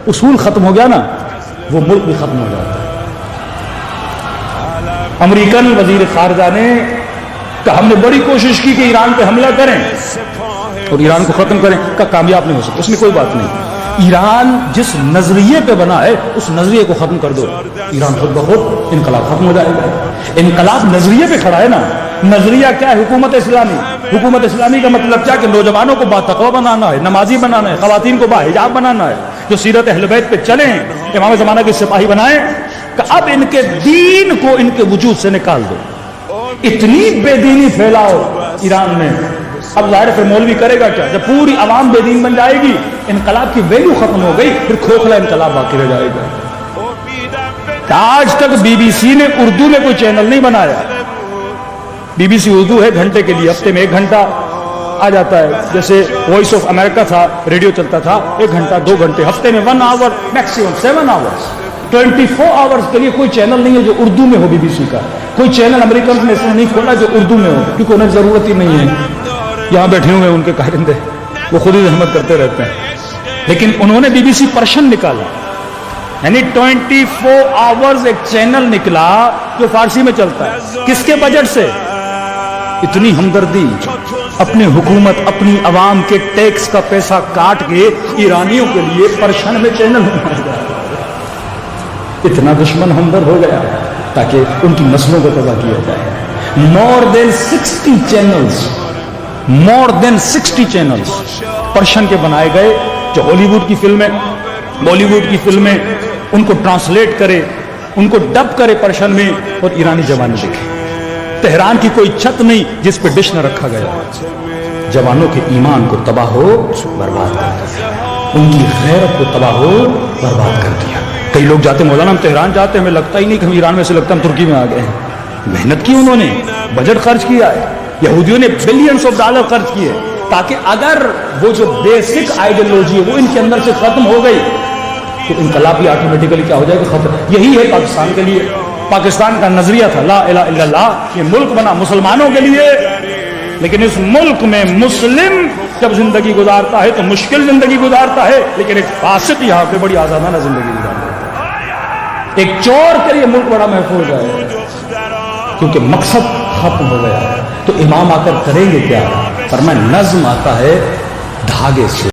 اصول ختم ہو گیا نا وہ ملک بھی ختم ہو جاتا ہے۔ امریکن وزیر خارجہ نے کہا ہم نے بڑی کوشش کی کہ ایران پہ حملہ کریں اور ایران کو ختم کریں، کا کامیاب نہیں ہو سکتا۔ اس میں کوئی بات نہیں، ایران جس نظریے پہ بنا ہے اس نظریے کو ختم کر دو، ایران خود بخود انقلاب ختم ہو جائے گا۔ انقلاب نظریے پہ کھڑا ہے نا، نظریہ کیا ہے؟ حکومت اسلامی۔ حکومت اسلامی کا مطلب کیا کہ نوجوانوں کو باتقویٰ بنانا ہے، نمازی بنانا ہے، خواتین کو باحجاب بنانا ہے، جو سیرت اہل بیت پہ چلیں، امام زمانہ کے سپاہی بنائیں، کہ اب ان کے دین کو ان کے وجود سے نکال دو۔ اتنی بے دینی پھیلاؤ ایران میں، اب ظاہر ہے مولوی کرے گا کیا؟ جب پوری عوام بے دین بن جائے گی، انقلاب کی ویلیو ختم ہو گئی، پھر کھوکھلا انقلاب باقی رہ جائے گا۔ آج تک بی بی سی نے اردو میں کوئی چینل نہیں بنایا۔ بی بی سی اردو ہے، گھنٹے کے لیے، ہفتے میں 1 گھنٹہ آ جاتا ہے، جیسے وائس آف امریکہ تھا، ریڈیو چلتا تھا 1 گھنٹہ 2 گھنٹے، ہفتے میں 1 آور، میکسیمم 7 آورز، 24 آورز کے لیے کوئی چینل نہیں ہے جو اردو میں ہو۔ بی بی سی کا کوئی چینل امریکن نے نہیں کھولا جو اردو میں ہو، کیونکہ انہیں ضرورت ہی نہیں ہے، یہاں بیٹھے ہوئے ان کے کارندے وہ خود ہی زحمت کرتے رہتے ہیں۔ لیکن انہوں نے بی بی سی پرشین نکالا، یعنی 24 آورز ایک چینل نکلا جو فارسی میں چلتا ہے۔ کس کے بجٹ سے؟ اتنی ہمدردی، اپنی حکومت اپنی عوام کے ٹیکس کا پیسہ کاٹ کے ایرانیوں کے لیے پرشین میں چینل بنایا گیا۔ اتنا دشمن ہمدرد ہو گیا تاکہ ان کی نسلوں کو تباہ کیا جائے۔ more than 60 چینلز پرشین کے بنائے گئے، جو ہالی ووڈ کی فلمیں، بالی ووڈ کی فلمیں، ان کو ٹرانسلیٹ کرے، ان کو ڈب کرے پرشین میں، اور ایرانی جوان دیکھے۔ تہران کی کوئی چھت نہیں جس پہ ڈش نہ رکھا گیا۔ جوانوں کے ایمان کو تباہ ہو برباد کر دیا، ان کی غیرت کو تباہ ہو برباد کر دیا۔ کئی لوگ جاتے مولانا ہم تہران جاتے ہیں، ہمیں لگتا ہی نہیں کہ ہم ایران میں سے، لگتا ہم ترکی میں آ گئے ہیں۔ محنت کی انہوں نے، بجٹ خرچ کیا ہے، یہودیوں نے بلینز آف ڈالر خرچ کیے تاکہ اگر وہ جو بیسک آئیڈیالوجی ہے وہ ان کے اندر سے ختم ہو گئی تو انقلاب بھی آٹومیٹیکلی کیا ہو جائے گا؟ ختم۔ یہی ہے پاکستان کے لیے۔ پاکستان کا نظریہ تھا لا الہ الا اللہ، یہ ملک بنا مسلمانوں کے لیے، لیکن اس ملک میں مسلم جب زندگی گزارتا ہے تو مشکل زندگی گزارتا ہے، لیکن ایک فاسق یہاں پہ بڑی آزادانہ زندگی گزارتا ہے۔ ایک چور کے لیے ملک بڑا محفوظ ہے کیونکہ مقصد ختم ہو گیا ہے۔ تو امام آ کر کریں گے کیا؟ فرمایا نظم آتا ہے دھاگے سے۔